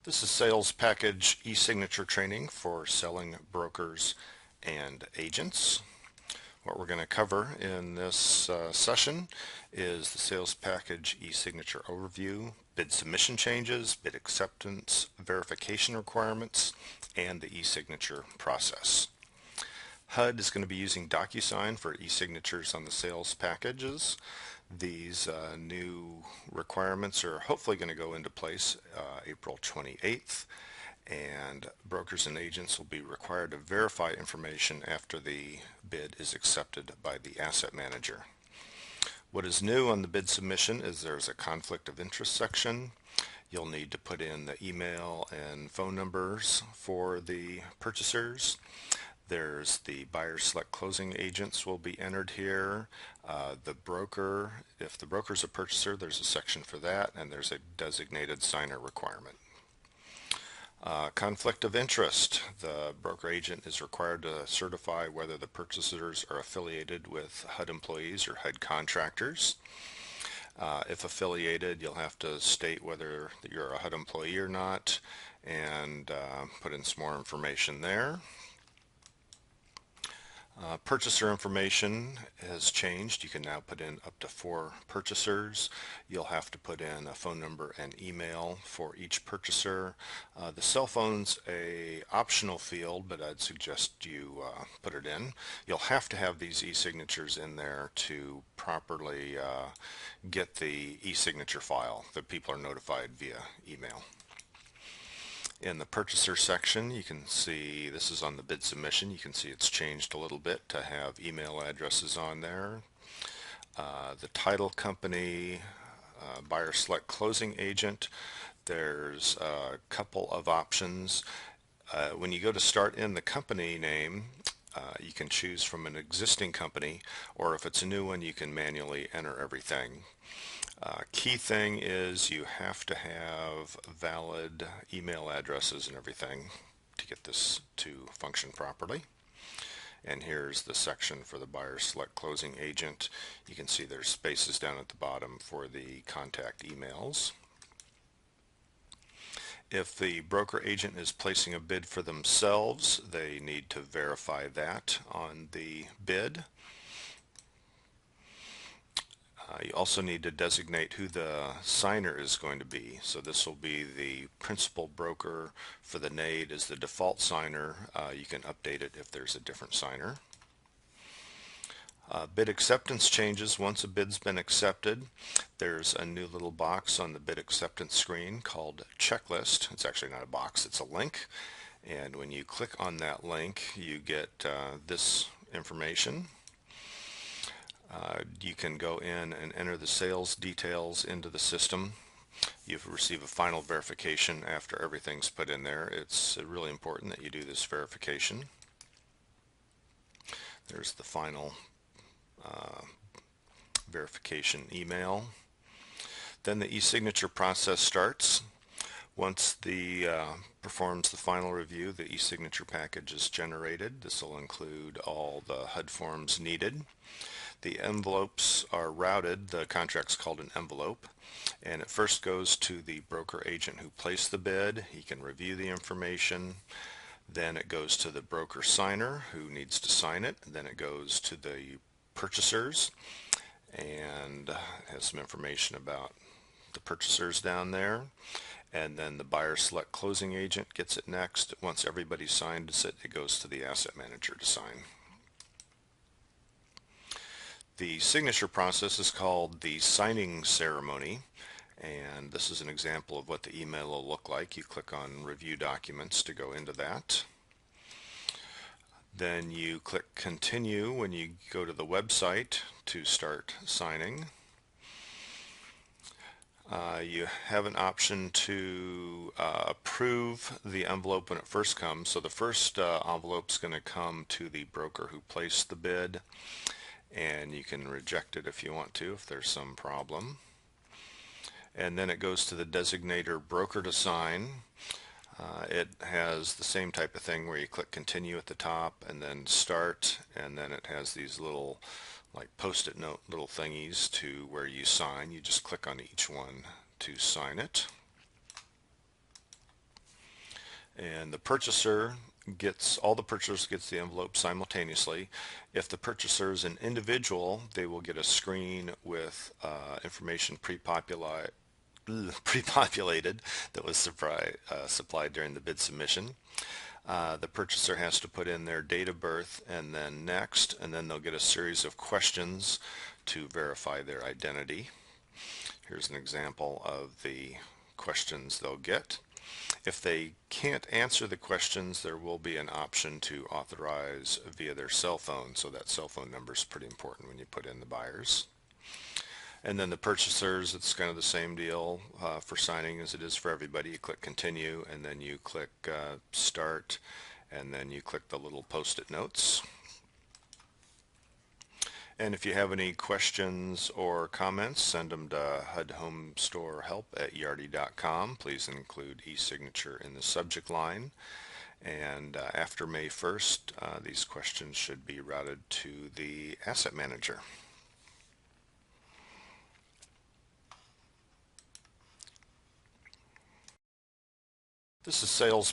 This is sales package e-signature training for selling brokers and agents. What we're going to cover in this session is the sales package e-signature overview, bid submission changes, bid acceptance, verification requirements, and the e-signature process. HUD is going to be using DocuSign for e-signatures on the sales packages. These new requirements are hopefully going to go into place April 28th, and brokers and agents will be required to verify information after the bid is accepted by the asset manager. What is new on the bid submission is there's a conflict of interest section. You'll need to put in the email and phone numbers for the purchasers. There's the buyer select closing agents will be entered here. The broker, if the broker is a purchaser, there's a section for that, and there's a designated signer requirement. Conflict of interest. The broker agent is required to certify whether the purchasers are affiliated with HUD employees or HUD contractors. If affiliated, you'll have to state whether you're a HUD employee or not, and put in some more information there. Purchaser information has changed. You can now put in up to 4 purchasers. You'll have to put in a phone number and email for each purchaser. The cell phone's a optional field, but I'd suggest you put it in. You'll have to have these e-signatures in there to properly get the e-signature file that people are notified via email. In the purchaser section, you can see, this is on the bid submission, you can see it's changed a little bit to have email addresses on there. The title company, buyer select closing agent, there's a couple of options. When you go to start in the company name, you can choose from an existing company, or if it's a new one, you can manually enter everything. Key thing is you have to have valid email addresses and everything to get this to function properly. And here's the section for the buyer select closing agent. You can see there's spaces down at the bottom for the contact emails. If the broker agent is placing a bid for themselves, they need to verify that on the bid. You also need to designate who the signer is going to be. So this will be the principal broker for the NAID as the default signer. You can update it if there's a different signer. Bid acceptance changes. Once a bid's been accepted, there's a new little box on the bid acceptance screen called checklist. It's actually not a box, it's a link. And when you click on that link, you get this information. You can go in and enter the sales details into the system. You receive a final verification after everything's put in there. It's really important that you do this verification. There's the final verification email. Then the e-signature process starts. Once the performs the final review, the e-signature package is generated. This will include all the HUD forms needed. The envelopes are routed. The contract's called an envelope, and it first goes to the broker agent who placed the bid. He can review the information. Then it goes to the broker signer who needs to sign it. Then it goes to the purchasers, and it has some information about the purchasers down there. And then the buyer select closing agent gets it next. Once everybody signs it, it goes to the asset manager to sign. The signature process is called the signing ceremony, and this is an example of what the email will look like. You click on Review Documents to go into that. Then you click Continue when you go to the website to start signing. You have an option to approve the envelope when it first comes. So the first envelope is going to come to the broker who placed the bid, and you can reject it if you want to, if there's some problem. And then it goes to the designator broker to sign. It has the same type of thing where you click continue at the top and then start, and then it has these little like post-it note little thingies to where you sign. You just click on each one to sign it. and all the purchasers gets the envelope simultaneously. If the purchaser is an individual, they will get a screen with information pre-populated that was supplied during the bid submission. The purchaser has to put in their date of birth and then next, and then they'll get a series of questions to verify their identity. Here's an example of the questions they'll get. If they can't answer the questions, there will be an option to authorize via their cell phone, so that cell phone number is pretty important when you put in the buyers. And then the purchasers, it's kind of the same deal for signing as it is for everybody. You click continue, and then you click start, and then you click the little post-it notes. And if you have any questions or comments, send them to hudhomestorehelp@yardi.com. Please include e-signature in the subject line. And after May 1st, these questions should be routed to the asset manager. This is Sales